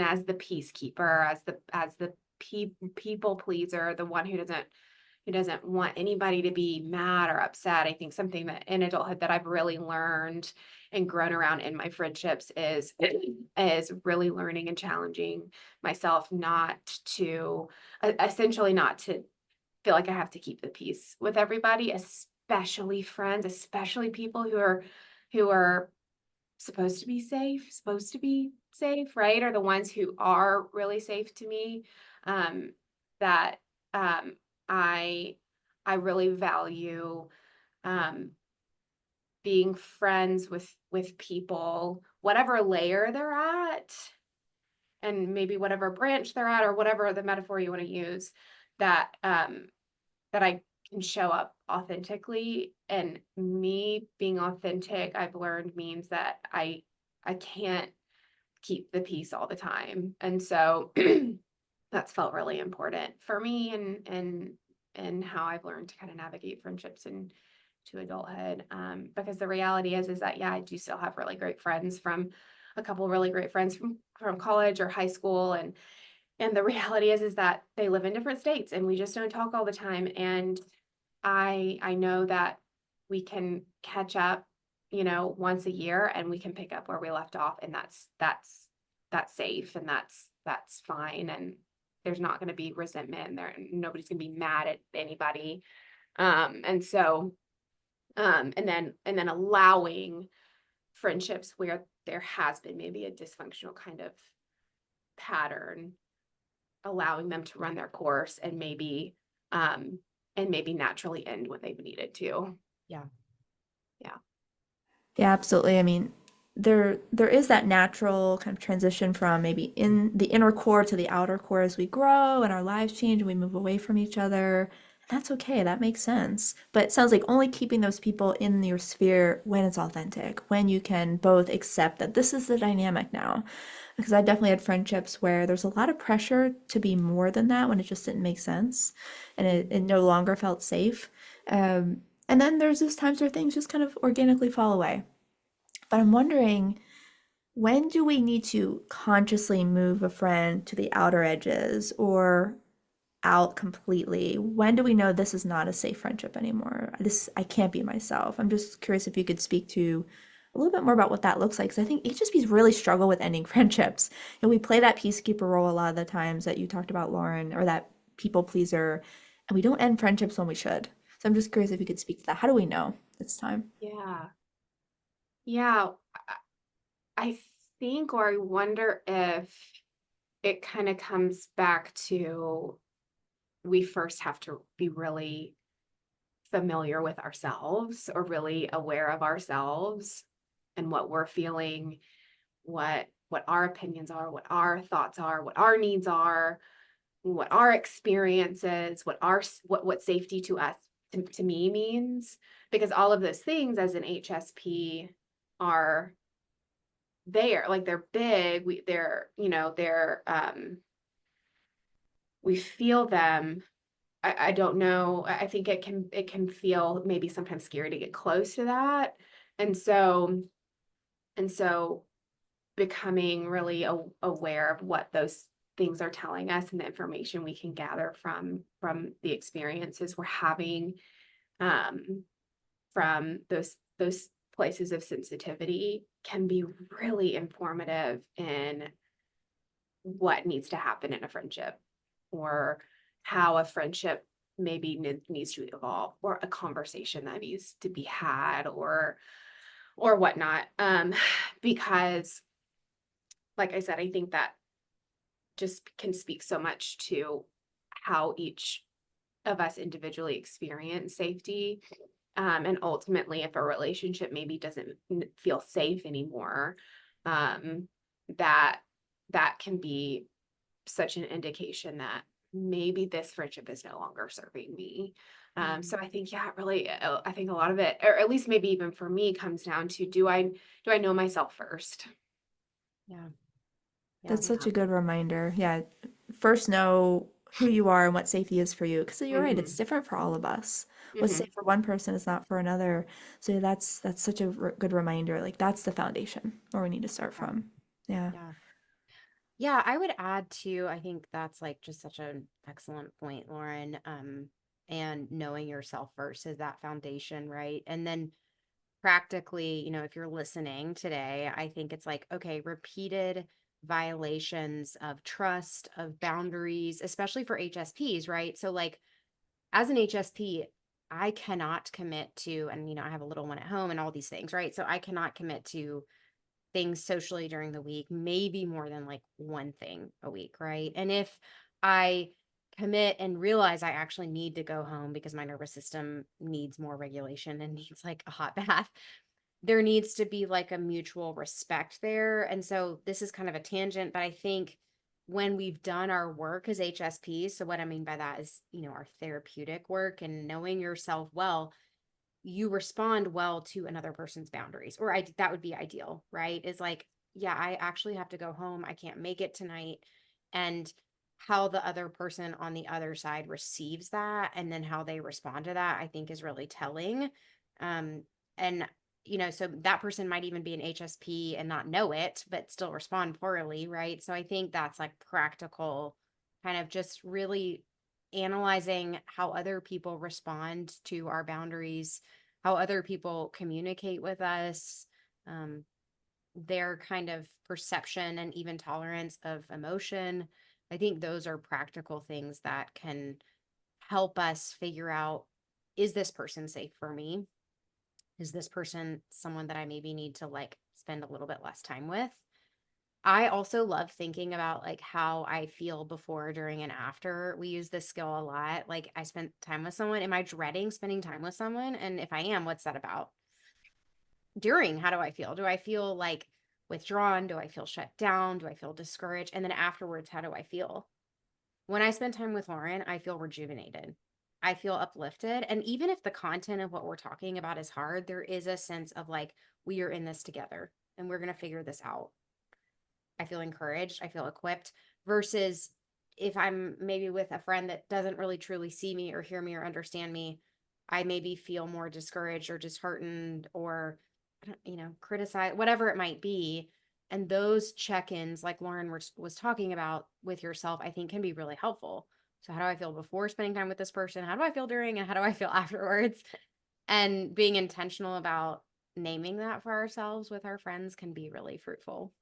as the peacekeeper, as the people pleaser, the one who doesn't want anybody to be mad or upset. I think something that in adulthood that I've really learned and grown around in my friendships is really learning and challenging myself not to essentially not to feel like I have to keep the peace with everybody, especially friends, especially people who are supposed to be safe, right? Are the ones who are really safe to me. That um, I I really value um, being friends with people, whatever layer they're at, and maybe whatever branch they're at, or whatever the metaphor you want to use. That I can show up authentically. And me being authentic, I've learned means that I can't keep the peace all the time. And so that's felt really important for me and how I've learned to kind of navigate friendships and to adulthood. Because the reality is that yeah, I do still have really great friends from a couple really great friends from college or high school, and the reality is that they live in different states and we just don't talk all the time. And I know that we can catch up, once a year, and we can pick up where we left off, and that's safe, and that's fine. And there's not going to be resentment there. Nobody's going to be mad at anybody. And so and then allowing friendships where there has been maybe a dysfunctional kind of pattern, allowing them to run their course and maybe naturally end when they've needed to. Yeah. Yeah. Yeah, absolutely. I mean, there is that natural kind of transition from maybe in the inner core to the outer core as we grow and our lives change and we move away from each other. That's okay. That makes sense. But it sounds like only keeping those people in your sphere when it's authentic, when you can both accept that this is the dynamic now. Because I definitely had friendships where there's a lot of pressure to be more than that when it just didn't make sense and it no longer felt safe. And then there's those times where things just kind of organically fall away. But I'm wondering, when do we need to consciously move a friend to the outer edges or out completely? When do we know this is not a safe friendship anymore? I can't be myself. I'm just curious if you could speak to a little bit more about what that looks like, because I think HSPs really struggle with ending friendships. We play that peacekeeper role a lot of the times that you talked about, Lauren, or that people pleaser, and we don't end friendships when we should. So I'm just curious if you could speak to that. How do we know it's time? Yeah. Yeah. I think, or I wonder if it kind of comes back to we first have to be really familiar with ourselves, or really aware of ourselves and what we're feeling, what our opinions are, what our thoughts are, what our needs are, what our experiences, what safety to us, to me means. Because all of those things as an HSP are there, like they're big, we feel them. I don't know. I think it can feel maybe sometimes scary to get close to that. And so and so becoming really aware of what those things are telling us and the information we can gather from the experiences we're having, um, from those places of sensitivity, can be really informative in what needs to happen in a friendship, or how a friendship maybe needs to evolve, or a conversation that needs to be had, or whatnot. Because like I said, I think that just can speak so much to how each of us individually experience safety. And ultimately, if a relationship maybe doesn't feel safe anymore, um, that that can be such an indication that maybe this friendship is no longer serving me. So I think, yeah, really, I think a lot of it, or at least maybe even for me, comes down to, do I know myself first? Yeah. Yeah. That's such Yeah. a good reminder. Yeah. First know who you are and what safety is for you. Because you're right, it's Hmm. different for all of us. What's Hmm. safe for one person is not for another. So that's such a good reminder. Like that's the foundation where we need to start Yeah. from. Yeah. Yeah. Yeah, I would add too, I think that's like just such an excellent point, Lauren. And knowing yourself first is that foundation, right? And then practically, if you're listening today, I think it's like, okay, repeated violations of trust, of boundaries, especially for HSPs, right? So, like, as an HSP, I cannot commit to, and, I have a little one at home and all these things, right? So, I cannot commit to things socially during the week, maybe more than like one thing a week, right? And if I commit and realize I actually need to go home because my nervous system needs more regulation and needs like a hot bath, there needs to be like a mutual respect there. And so this is kind of a tangent, but I think when we've done our work as HSPs, so what I mean by that is, our therapeutic work and knowing yourself well, you respond well to another person's boundaries, or that would be ideal, right? Is like, yeah, I actually have to go home. I can't make it tonight. And how the other person on the other side receives that and then how they respond to that, I think is really telling. And so that person might even be an HSP and not know it, but still respond poorly, right? So I think that's like practical, kind of just really analyzing how other people respond to our boundaries, how other people communicate with us, um, their kind of perception and even tolerance of emotion. I think those are practical things that can help us figure out, is this person safe for me? Is this person someone that I maybe need to like spend a little bit less time with? I also love thinking about like how I feel before, during, and after. We use this skill a lot. Like, I spent time with someone. Am I dreading spending time with someone? And if I am, what's that about? During, how do I feel? Do I feel like withdrawn? Do I feel shut down? Do I feel discouraged? And then afterwards, how do I feel? When I spend time with Lauren, I feel rejuvenated. I feel uplifted. And even if the content of what we're talking about is hard, there is a sense of like, we are in this together and we're going to figure this out. I feel encouraged. I feel equipped versus if I'm maybe with a friend that doesn't really truly see me or hear me or understand me, I maybe feel more discouraged or disheartened or, criticize, whatever it might be. And those check-ins, like Lauren was talking about with yourself, I think can be really helpful. So how do I feel before spending time with this person? How do I feel during? And how do I feel afterwards? And being intentional about naming that for ourselves with our friends can be really fruitful.